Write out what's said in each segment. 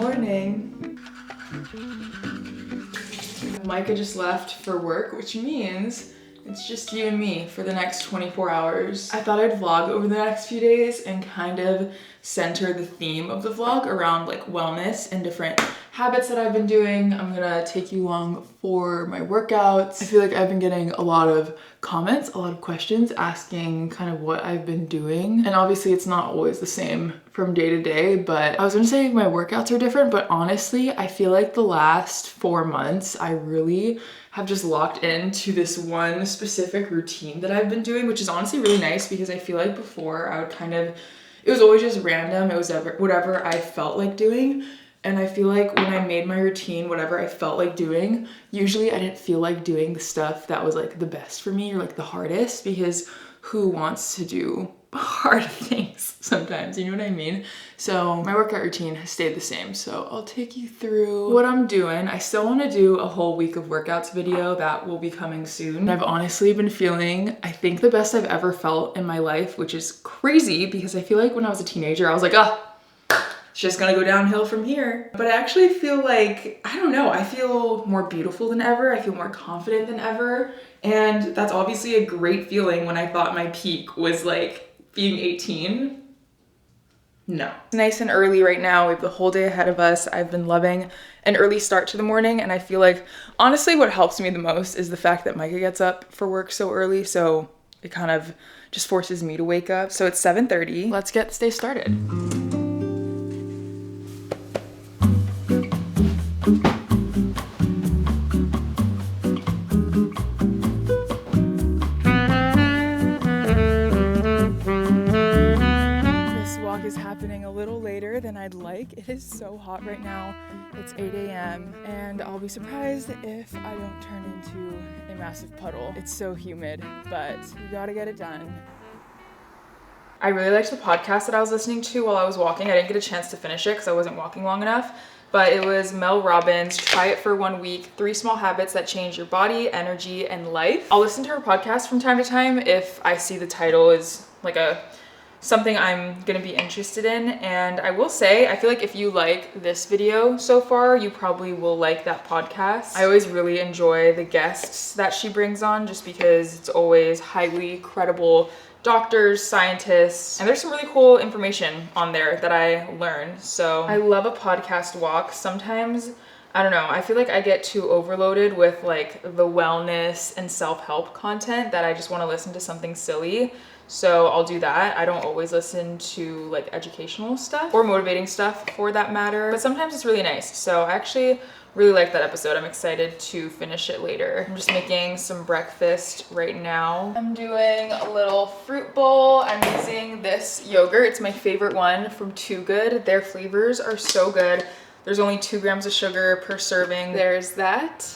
morning. Micah just left for work, which means it's just you and me for the next 24 hours. I thought I'd vlog over the next few days and kind of center the theme of the vlog around like wellness and different habits that I've been doing. I'm gonna take you along for my workouts. I feel like I've been getting a lot of comments, a lot of questions asking kind of what I've been doing. And obviously it's not always the same from day to day, but I was gonna say my workouts are different, but honestly, I feel like the last 4 months, I really have just locked into this one specific routine that I've been doing, which is honestly really nice because I feel like before I would kind of, it was always just random. It was whatever I felt like doing. And I feel like when I made my routine, whatever I felt like doing, usually I didn't feel like doing the stuff that was like the best for me or like the hardest, because who wants to do hard things sometimes, you know what I mean? So my workout routine has stayed the same. So I'll take you through what I'm doing. I still want to do a whole week of workouts video that will be coming soon. I've honestly been feeling, I think, the best I've ever felt in my life, which is crazy because I feel like when I was a teenager, I was like, it's just gonna go downhill from here. But I actually feel like, I don't know, I feel more beautiful than ever. I feel more confident than ever. And that's obviously a great feeling when I thought my peak was like being 18. No. It's nice and early right now. We have the whole day ahead of us. I've been loving an early start to the morning, and I feel like honestly what helps me the most is the fact that Micah gets up for work so early, so it kind of just forces me to wake up. So it's 7:30. Let's get this day started. Is happening a little later than I'd like. It is so hot right now. It's 8 a.m. and I'll be surprised if I don't turn into a massive puddle. It's so humid, but we gotta get it done. I really liked the podcast that I was listening to while I was walking. I didn't get a chance to finish it because I wasn't walking long enough, but it was Mel Robbins' Try It for 1 Week, 3 Small Habits That Change Your Body, Energy, and Life. I'll listen to her podcast from time to time if I see the title is like something I'm gonna be interested in. And I will say, I feel like if you like this video so far, you probably will like that podcast. I always really enjoy the guests that she brings on just because it's always highly credible doctors, scientists, and there's some really cool information on there that I learned. So I love a podcast walk. Sometimes, I don't know, I feel like I get too overloaded with like the wellness and self-help content that I just wanna listen to something silly. So I'll do that. I don't always listen to like educational stuff or motivating stuff for that matter, but sometimes it's really nice. So I actually really like that episode. I'm excited to finish it later. I'm just making some breakfast right now. I'm doing a little fruit bowl. I'm using this yogurt. It's my favorite one from Too Good. Their flavors are so good. There's only 2 grams of sugar per serving. There's that.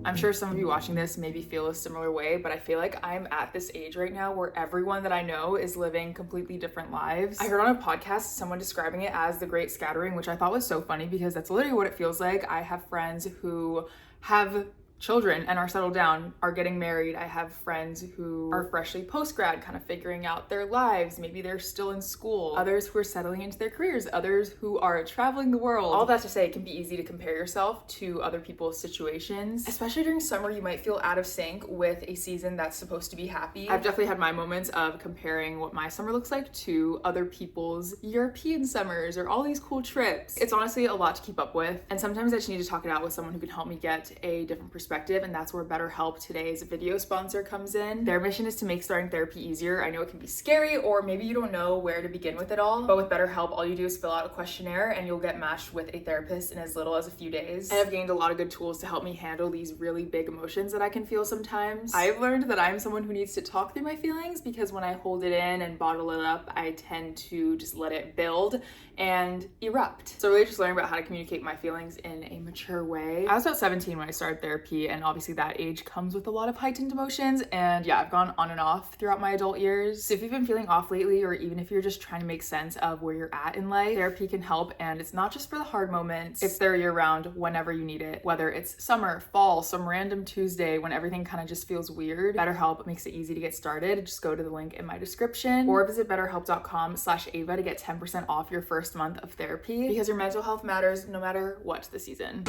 I'm sure some of you watching this maybe feel a similar way, but I feel like I'm at this age right now where everyone that I know is living completely different lives. I heard on a podcast someone describing it as the Great Scattering, which I thought was so funny because that's literally what it feels like. I have friends who have children and are settled down, are getting married. I have friends who are freshly post-grad, kind of figuring out their lives. Maybe they're still in school. Others who are settling into their careers. Others who are traveling the world. All that to say, it can be easy to compare yourself to other people's situations. Especially during summer, you might feel out of sync with a season that's supposed to be happy. I've definitely had my moments of comparing what my summer looks like to other people's European summers or all these cool trips. It's honestly a lot to keep up with. And sometimes I just need to talk it out with someone who can help me get a different perspective, and that's where BetterHelp, today's video sponsor, comes in. Their mission is to make starting therapy easier. I know it can be scary, or maybe you don't know where to begin with it all, but with BetterHelp, all you do is fill out a questionnaire and you'll get matched with a therapist in as little as a few days. And I've gained a lot of good tools to help me handle these really big emotions that I can feel sometimes. I've learned that I'm someone who needs to talk through my feelings because when I hold it in and bottle it up, I tend to just let it build and erupt. So really just learning about how to communicate my feelings in a mature way. I was about 17 when I started therapy, therapy, and obviously that age comes with a lot of heightened emotions, and yeah, I've gone on and off throughout my adult years. So if you've been feeling off lately, or even if you're just trying to make sense of where you're at in life, therapy can help, and it's not just for the hard moments. It's there year-round whenever you need it, whether it's summer, fall, some random Tuesday when everything kind of just feels weird. BetterHelp makes it easy to get started. Just go to the link in my description or visit betterhelp.com/Ava to get 10% off your first month of therapy, because your mental health matters no matter what the season.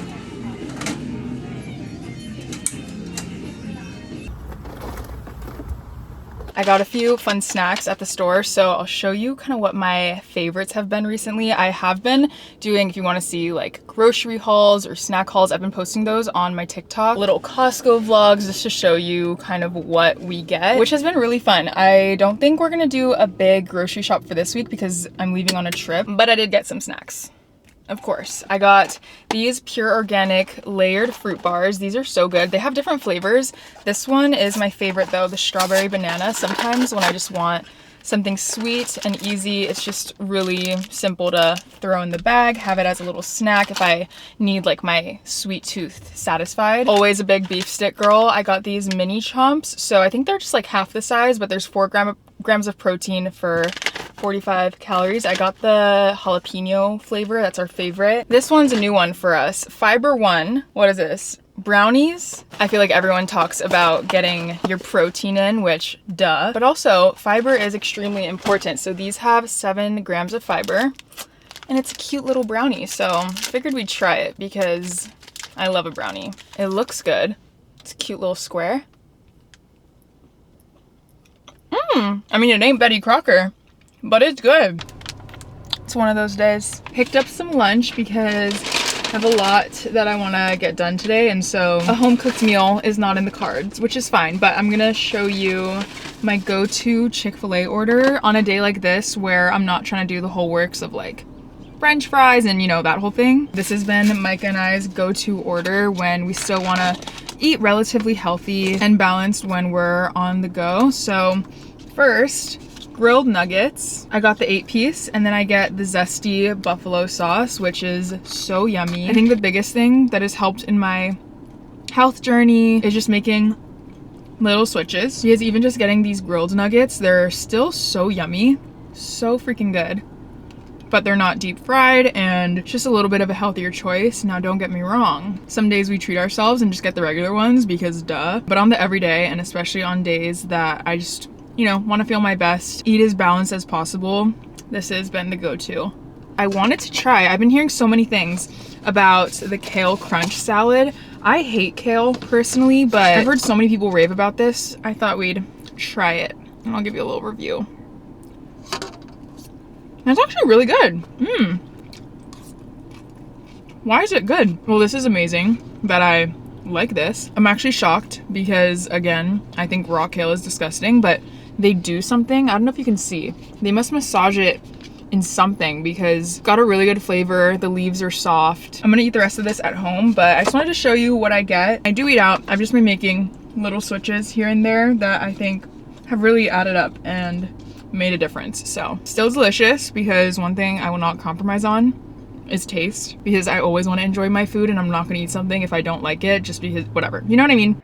I got a few fun snacks at the store, so I'll show you kind of what my favorites have been recently. I have been doing, if you want to see like grocery hauls or snack hauls, I've been posting those on my TikTok. Little Costco vlogs just to show you kind of what we get, which has been really fun. I don't think we're gonna do a big grocery shop for this week because I'm leaving on a trip, but I did get some snacks. Of course, I got these pure organic layered fruit bars. These are so good. They have different flavors. This one is my favorite though, the strawberry banana. Sometimes when I just want something sweet and easy, it's just really simple to throw in the bag, have it as a little snack if I need like my sweet tooth satisfied. Always a big beef stick girl. I got these mini chomps. So I think they're just like half the size, but there's 4 grams of protein for 45 calories. I got the jalapeno flavor. That's our favorite. This one's a new one for us. Fiber One. What is this? Brownies. I feel like everyone talks about getting your protein in, which duh, but also fiber is extremely important. So these have 7 grams of fiber and it's a cute little brownie. So figured we'd try it because I love a brownie. It looks good. It's a cute little square. I mean, it ain't Betty Crocker, but it's good. It's one of those days. Picked up some lunch because I have a lot that I want to get done today, and so a home cooked meal is not in the cards, which is fine, but I'm gonna show you my go-to Chick-fil-A order on a day like this where I'm not trying to do the whole works of like French fries and you know, that whole thing. This has been Micah and I's go-to order when we still want to eat relatively healthy and balanced when we're on the go. So first, grilled nuggets. I got the 8-piece, and then I get the zesty buffalo sauce, which is so yummy. I think the biggest thing that has helped in my health journey is just making little switches. Because even just getting these grilled nuggets, they're still so yummy, so freaking good. But they're not deep fried, and it's just a little bit of a healthier choice. Now, don't get me wrong. Some days we treat ourselves and just get the regular ones because duh. But on the everyday, and especially on days that I just, you know, want to feel my best, eat as balanced as possible, this has been the go-to. I wanted to try, I've been hearing so many things about the kale crunch salad. I hate kale personally, but I've heard so many people rave about this. I thought we'd try it, and I'll give you a little review. That's actually really good. Why is it good? Well, this is amazing that I like this. I'm actually shocked because, again, I think raw kale is disgusting, but they do something. I don't know if you can see. They must massage it in something because it's got a really good flavor. The leaves are soft. I'm gonna eat the rest of this at home, but I just wanted to show you what I get. I do eat out. I've just been making little switches here and there that I think have really added up and made a difference. So still delicious, because one thing I will not compromise on is taste, because I always want to enjoy my food, and I'm not gonna eat something if I don't like it just because whatever, you know what I mean?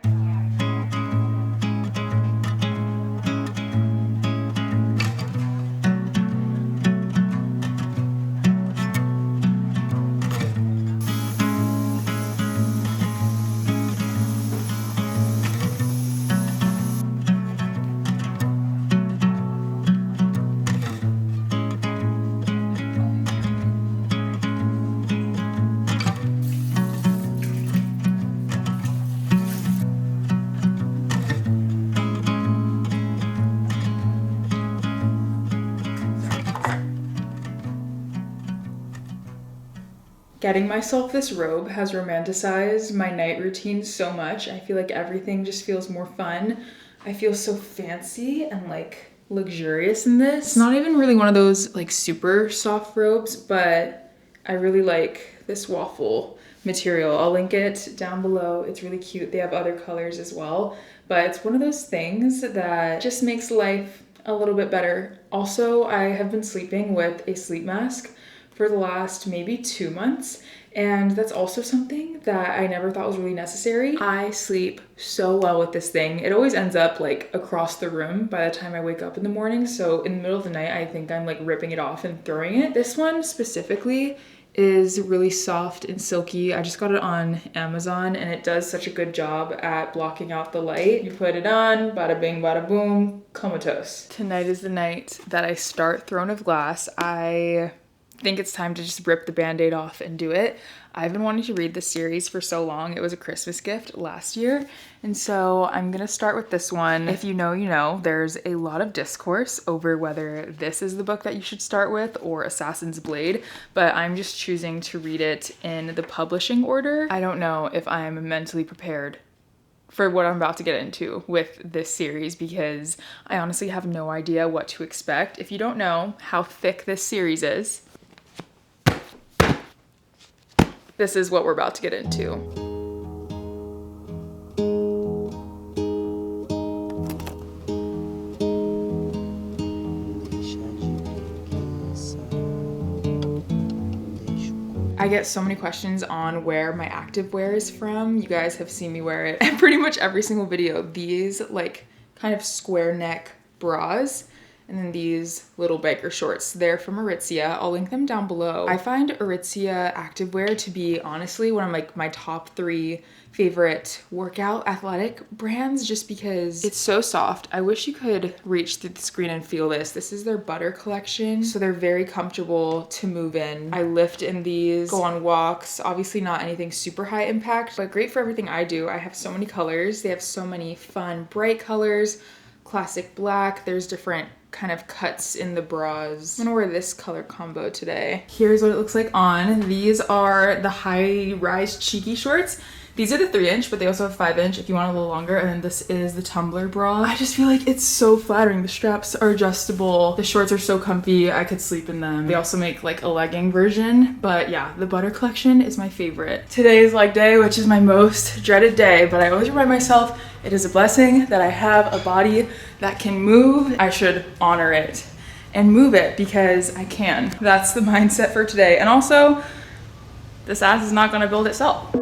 Getting myself this robe has romanticized my night routine so much. I feel like everything just feels more fun. I feel so fancy and like luxurious in this. It's not even really one of those like super soft robes, but I really like this waffle material. I'll link it down below. It's really cute. They have other colors as well, but it's one of those things that just makes life a little bit better. Also, I have been sleeping with a sleep mask for the last maybe 2 months. And that's also something that I never thought was really necessary. I sleep so well with this thing. It always ends up like across the room by the time I wake up in the morning. So in the middle of the night, I think I'm like ripping it off and throwing it. This one specifically is really soft and silky. I just got it on Amazon and it does such a good job at blocking out the light. You put it on, bada bing, bada boom, comatose. Tonight is the night that I start Throne of Glass. I think it's time to just rip the band-aid off and do it. I've been wanting to read this series for so long. It was a Christmas gift last year. And so I'm gonna start with this one. If you know, you know, there's a lot of discourse over whether this is the book that you should start with or Assassin's Blade, but I'm just choosing to read it in the publishing order. I don't know if I'm mentally prepared for what I'm about to get into with this series because I honestly have no idea what to expect. If you don't know how thick this series is, this is what we're about to get into. I get so many questions on where my activewear is from. You guys have seen me wear it in pretty much every single video. These like kind of square neck bras. And then these little biker shorts. They're from Aritzia. I'll link them down below. I find Aritzia activewear to be honestly one of like my top 3 favorite workout athletic brands just because it's so soft. I wish you could reach through the screen and feel this. This is their butter collection. So they're very comfortable to move in. I lift in these, go on walks. Obviously not anything super high impact, but great for everything I do. I have so many colors. They have so many fun, bright colors. Classic black. There's different kind of cuts in the bras. I'm gonna wear this color combo today. Here's what it looks like on. These are the high-rise cheeky shorts. These are the 3-inch, but they also have 5-inch if you want a little longer. And then this is the tumbler bra. I just feel like it's so flattering. The straps are adjustable. The shorts are so comfy. I could sleep in them. They also make like a legging version, but yeah, the butter collection is my favorite. Today is leg day, which is my most dreaded day, but I always remind myself it is a blessing that I have a body that can move. I should honor it and move it because I can. That's the mindset for today. And also, this ass is not gonna build itself.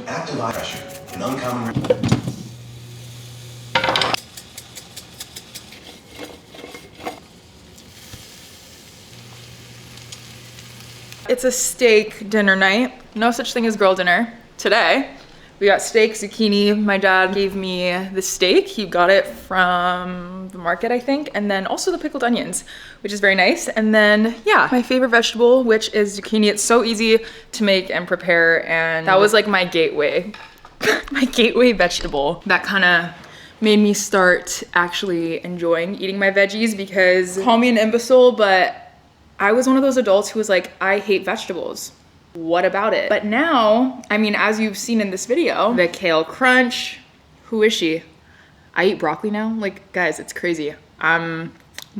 Active eye pressure, an uncommon. It's a steak dinner night. No such thing as girl dinner. Today, we got steak, zucchini. My dad gave me the steak. He got it from the market, I think. And then also the pickled onions, which is very nice. And then, yeah, my favorite vegetable, which is zucchini. It's so easy to make and prepare. And that was like my gateway, my gateway vegetable. That kind of made me start actually enjoying eating my veggies because, call me an imbecile, but I was one of those adults who was like, I hate vegetables. What about it? But now, I mean, as you've seen in this video, the kale crunch, who is she? I eat broccoli now. Like, guys, it's crazy. I'm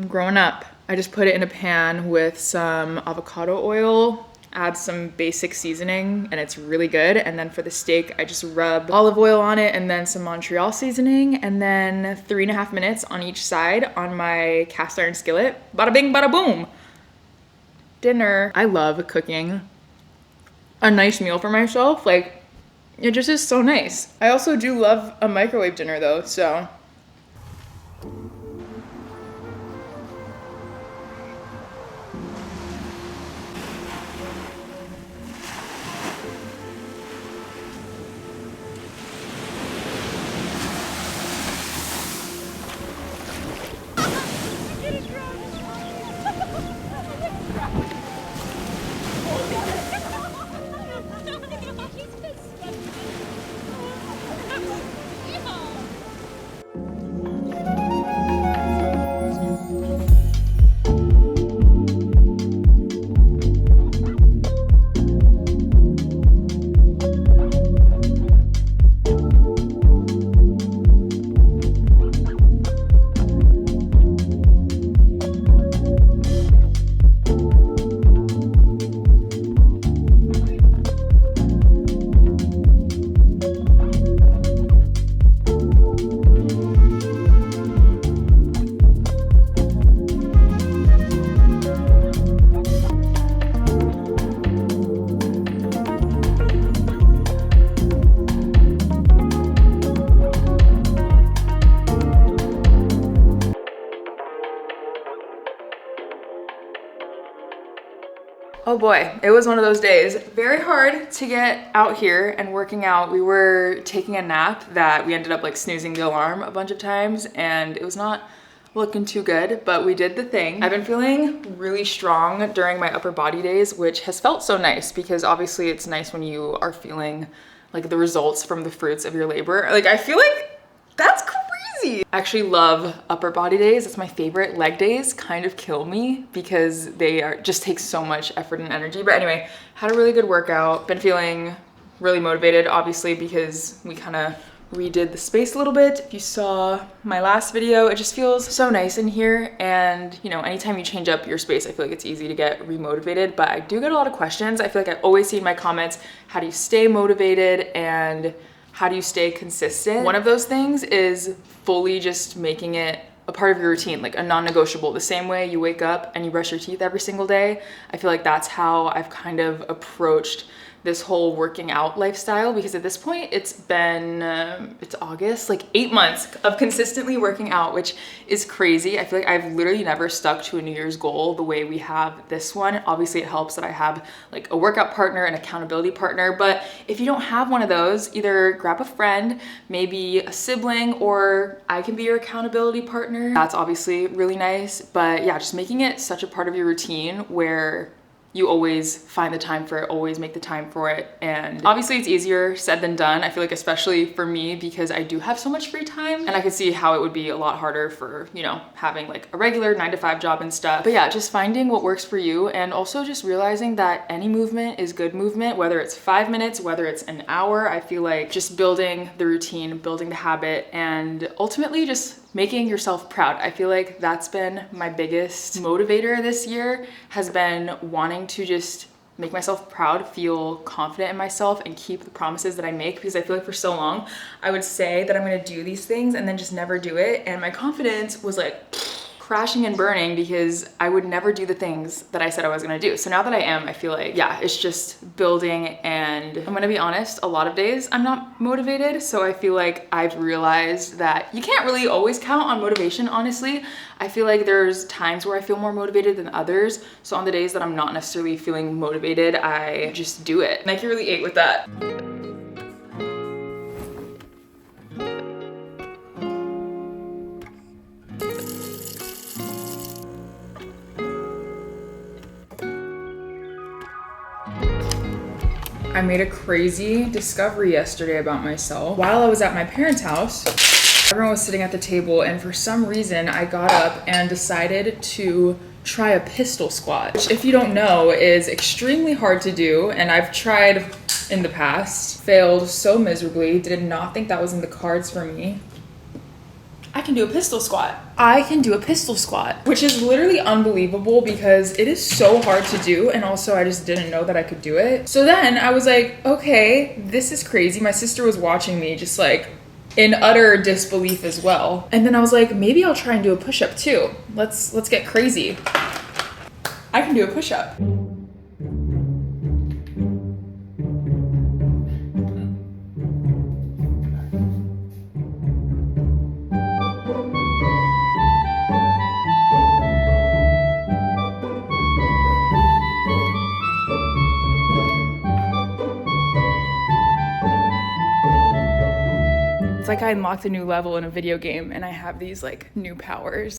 growing up. I just put it in a pan with some avocado oil, add some basic seasoning, and it's really good. And then for the steak, I just rub olive oil on it and then some Montreal seasoning, and then 3.5 minutes on each side on my cast iron skillet. Bada bing, bada boom. Dinner. I love cooking a nice meal for myself. Like, it just is so nice. I also do love a microwave dinner though, so. Oh boy, it was one of those days. Very hard to get out here and working out. We were taking a nap that we ended up like snoozing the alarm a bunch of times, and it was not looking too good, but we did the thing. I've been feeling really strong during my upper body days, which has felt so nice because obviously it's nice when you are feeling like the results from the fruits of your labor. Like I feel like that's crazy. I actually love upper body days. It's my favorite. Leg days kind of kill me because they are just take so much effort and energy. But anyway, had a really good workout. Been feeling really motivated, obviously, because we kind of redid the space a little bit. If you saw my last video, it just feels so nice in here. And you know, anytime you change up your space, I feel like it's easy to get remotivated, but I do get a lot of questions. I feel like I always see in my comments, how do you stay motivated and how do you stay consistent? One of those things is fully just making it a part of your routine, like a non-negotiable. The same way you wake up and you brush your teeth every single day. I feel like that's how I've kind of approached this whole working out lifestyle, because at this point it's been, it's August, like 8 months of consistently working out, which is crazy. I feel like I've literally never stuck to a New Year's goal the way we have this one. Obviously it helps that I have like a workout partner, an accountability partner, but if you don't have one of those, either grab a friend, maybe a sibling, or I can be your accountability partner. That's obviously really nice, but yeah, just making it such a part of your routine where you always find the time for it, always make the time for it. And obviously it's easier said than done. I feel like especially for me, because I do have so much free time, and I could see how it would be a lot harder for, you know, having like a regular 9-to-5 job and stuff. But yeah, just finding what works for you, and also just realizing that any movement is good movement, whether it's 5 minutes, whether it's an hour. I feel like just building the routine, building the habit, and ultimately just making yourself proud. I feel like that's been my biggest motivator this year, has been wanting to just make myself proud, feel confident in myself, and keep the promises that I make, because I feel like for so long I would say that I'm gonna do these things and then just never do it, and my confidence was like crashing and burning because I would never do the things that I said I was gonna do. So now that I am, I feel like, yeah, it's just building. And I'm gonna be honest, a lot of days I'm not motivated. So I feel like I've realized that you can't really always count on motivation, honestly. I feel like there's times where I feel more motivated than others. So on the days that I'm not necessarily feeling motivated, I just do it. Nike really ate with that. I made a crazy discovery yesterday about myself. While I was at my parents' house, everyone was sitting at the table, and for some reason I got up and decided to try a pistol squat, which, if you don't know, is extremely hard to do, and I've tried in the past, failed so miserably, did not think that was in the cards for me. I can do a pistol squat. I can do a pistol squat, which is literally unbelievable because it is so hard to do, and also I just didn't know that I could do it. So then I was like, okay, this is crazy. My sister was watching me just like in utter disbelief as well. And then I was like, maybe I'll try and do a push-up too. Let's get crazy. I can do a push-up. It's like I unlocked a new level in a video game and I have these like new powers.